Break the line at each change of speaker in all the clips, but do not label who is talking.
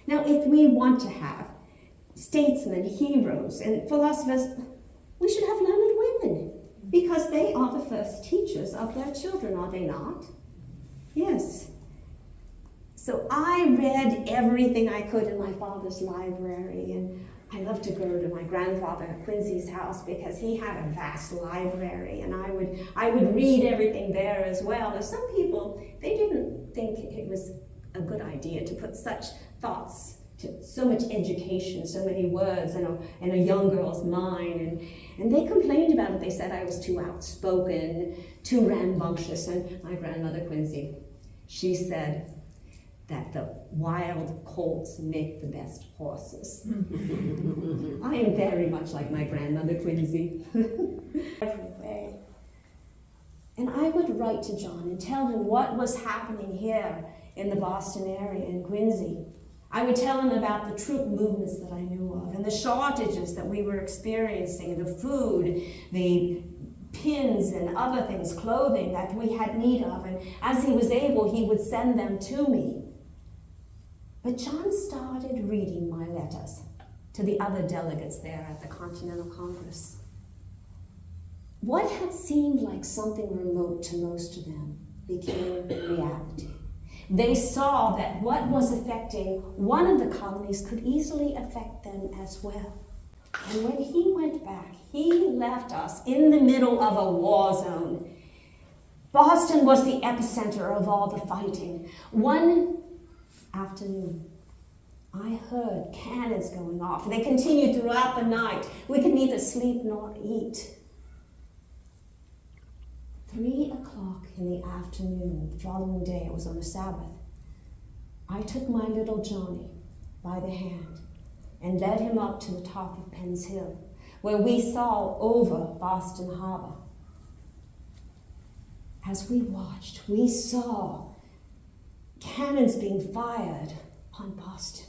Now, if we want to have statesmen, heroes, and philosophers, we should have learned women, because they are the first teachers of their children, are they not? Yes. So I read everything I could in my father's library, and I loved to go to my grandfather Quincy's house because he had a vast library, and I would read everything there as well. Now, some people, they didn't think it was a good idea to put such thoughts, to so much education, so many words in a young girl's mind, and they complained about it. They said I was too outspoken, too rambunctious, and my grandmother Quincy, she said that the wild colts make the best horses. I am very much like my grandmother Quincy. Every way. And I would write to John and tell him what was happening here in the Boston area, in Quincy. I would tell him about the troop movements that I knew of, and the shortages that we were experiencing, the food, the pins and other things, clothing that we had need of. And as he was able, he would send them to me. But John started reading my letters to the other delegates there at the Continental Congress. What had seemed like something remote to most of them became reality. They saw that what was affecting one of the colonies could easily affect them as well. And when he went back, he left us in the middle of a war zone. Boston was the epicenter of all the fighting. One afternoon, I heard cannons going off. They continued throughout the night. We could neither sleep nor eat. 3 o'clock in the afternoon, the following day, it was on a Sabbath, I took my little Johnny by the hand and led him up to the top of Penn's Hill, where we saw over Boston Harbor. As we watched, we saw cannons being fired upon Boston.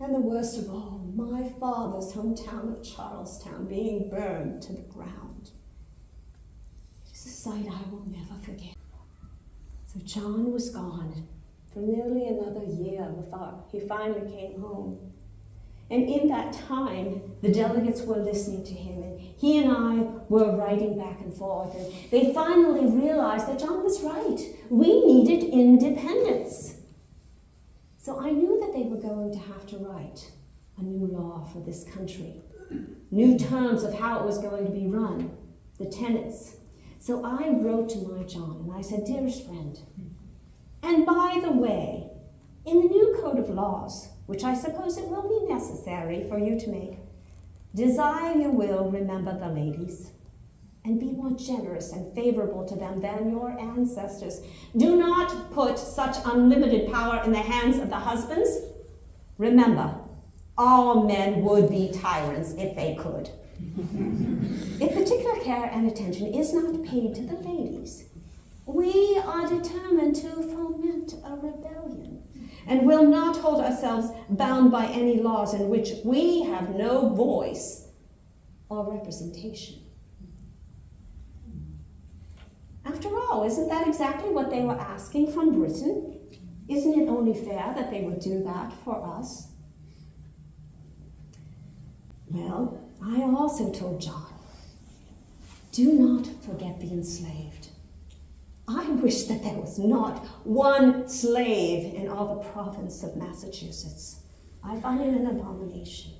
And the worst of all, my father's hometown of Charlestown being burned to the ground. It is a sight I will never forget. So John was gone for nearly another year before he finally came home. And in that time, the delegates were listening to him, and he and I were writing back and forth, and they finally realized that John was right. We needed independence. So I knew that they were going to have to write a new law for this country, new terms of how it was going to be run, the tenets. So I wrote to my John, and I said, "Dearest friend, and by the way, in the new code of laws, which I suppose it will be necessary for you to make, desire you will remember the ladies and be more generous and favorable to them than your ancestors. Do not put such unlimited power in the hands of the husbands. Remember, all men would be tyrants if they could. If particular care and attention is not paid to the ladies, we are determined to foment a rebellion and will not hold ourselves bound by any laws in which we have no voice or representation." After all, isn't that exactly what they were asking from Britain? Isn't it only fair that they would do that for us? Well, I also told John, do not forget the enslaved. I wish that there was not one slave in all the province of Massachusetts. I find it an abomination.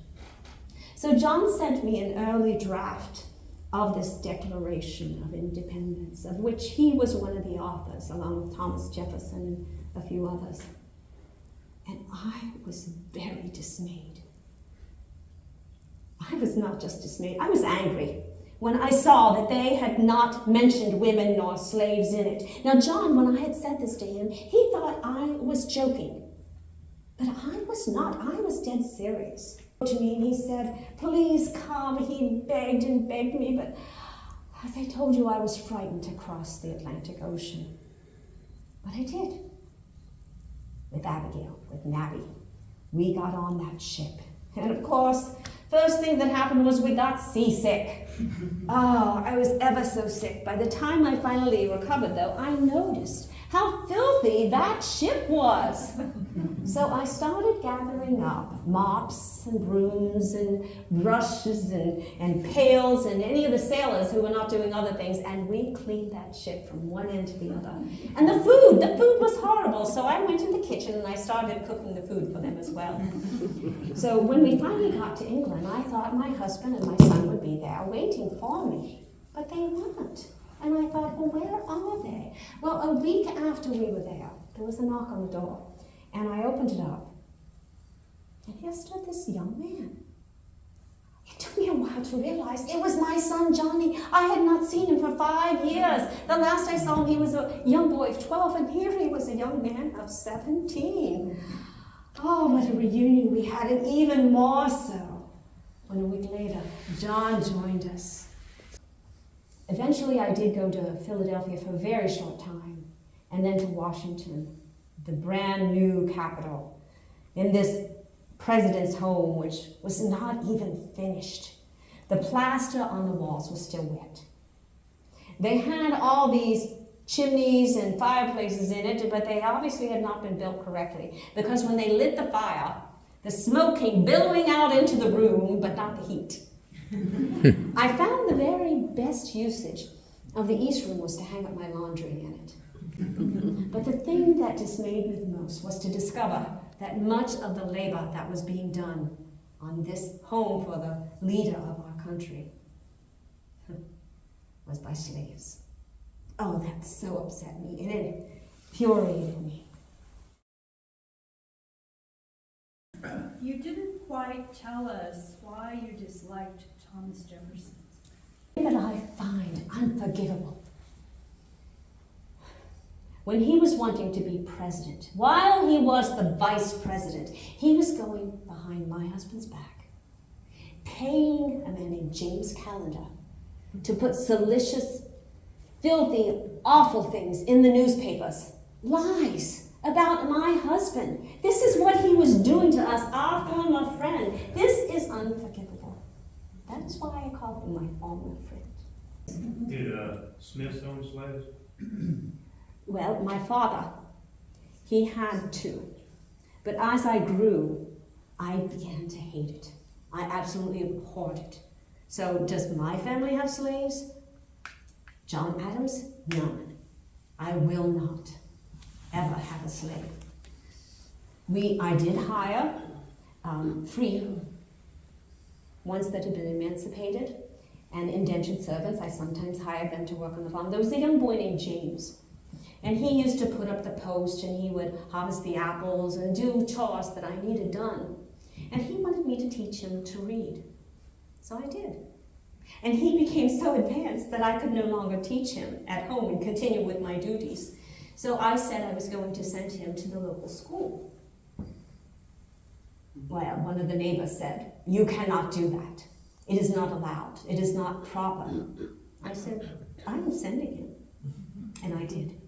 So John sent me an early draft of this Declaration of Independence, of which he was one of the authors, along with Thomas Jefferson and a few others. And I was very dismayed. I was not just dismayed, I was angry when I saw that they had not mentioned women nor slaves in it. Now, John, when I had said this to him, he thought I was joking. But I was not. I was dead serious. To me, and he said, "Please come." He begged and begged me, but as I told you, I was frightened to cross the Atlantic Ocean. But I did. With Abigail, with Nabby. We got on that ship. And of course, First thing that happened was we got seasick. Oh, I was ever so sick. By the time I finally recovered, though, I noticed how filthy that ship was. So I started gathering up mops and brooms and brushes and pails and any of the sailors who were not doing other things, and we cleaned that ship from one end to the other. And the food was horrible, so I went in the kitchen and I started cooking the food for them as well. So when we finally got to England, I thought my husband and my son would be there waiting for me, but they weren't. And I thought, well, where are they? Well, a week after we were there was a knock on the door. And I opened it up. And here stood this young man. It took me a while to realize it was my son, Johnny. I had not seen him for 5 years. The last I saw him, he was a young boy of 12, and here he was a young man of 17. Oh, what a reunion we had, and even more so when a week later, John joined us. Eventually, I did go to Philadelphia for a very short time, and then to Washington, the brand new capital, in this president's home, which was not even finished. The plaster on the walls was still wet. They had all these chimneys and fireplaces in it, but they obviously had not been built correctly, because when they lit the fire, the smoke came billowing out into the room, but not the heat. I found the very best usage of the East Room was to hang up my laundry in it. But the thing that dismayed me the most was to discover that much of the labor that was being done on this home for the leader of our country was by slaves. Oh, that so upset me, and it infuriated me.
You didn't quite tell us why you disliked Thomas Jefferson.
That I find unforgivable. When he was wanting to be president, while he was the vice president, he was going behind my husband's back, paying a man named James Callender to put salacious, filthy, awful things in the newspapers. Lies about my husband. This is what he was doing to us, our former friend. This is unforgivable. That is why I call him my former friend.
Did Smith own slaves?
Well, my father, he had two. But as I grew, I began to hate it. I absolutely abhorred it. So does my family have slaves? John Adams? None. I will not ever have a slave. I did hire free ones that had been emancipated, and indentured servants. I sometimes hired them to work on the farm. There was a young boy named James, and he used to put up the post, and he would harvest the apples and do chores that I needed done. And he wanted me to teach him to read. So I did. And he became so advanced that I could no longer teach him at home and continue with my duties. So I said I was going to send him to the local school. Well, one of the neighbors said, "You cannot do that. It is not allowed. It is not proper." I said, "I'm sending him." And I did.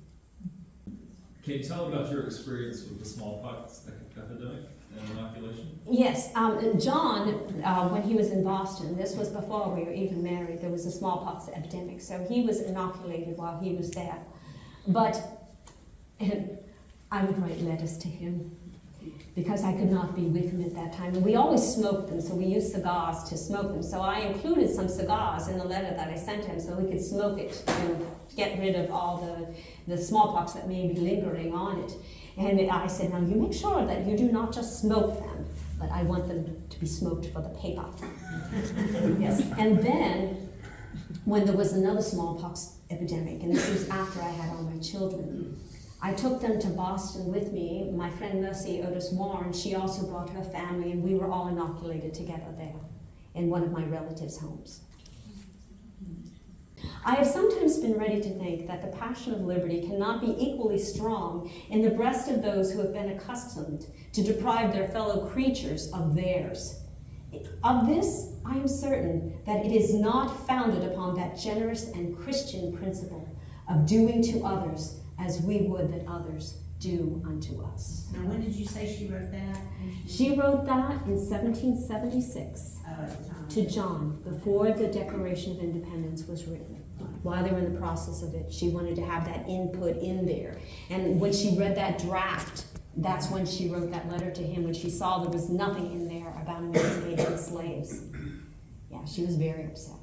Can you tell about your experience with the smallpox epidemic and inoculation?
Yes, John, when he was in Boston, this was before we were even married, there was a smallpox epidemic, so he was inoculated while he was there. But I would write letters to him because I could not be with him at that time. And we always smoked them, so we used cigars to smoke them. So I included some cigars in the letter that I sent him so he could smoke it to get rid of all the smallpox that may be lingering on it. And I said, "Now you make sure that you do not just smoke them, but I want them to be smoked for the paper." Yes. And then, when there was another smallpox epidemic, and this was after I had all my children, I took them to Boston with me. My friend Mercy Otis Warren, she also brought her family, and we were all inoculated together there in one of my relatives' homes. I have sometimes been ready to think that the passion of liberty cannot be equally strong in the breast of those who have been accustomed to deprive their fellow creatures of theirs. Of this, I am certain that it is not founded upon that generous and Christian principle of doing to others as we would that others do unto us.
Now, when did you say she wrote that?
She wrote that in 1776
At the time.
to John, before the Declaration of Independence was written. While they were in the process of it, she wanted to have that input in there. And when she read that draft, that's when she wrote that letter to him, when she saw there was nothing in there about emancipating slaves. Yeah, she was very upset.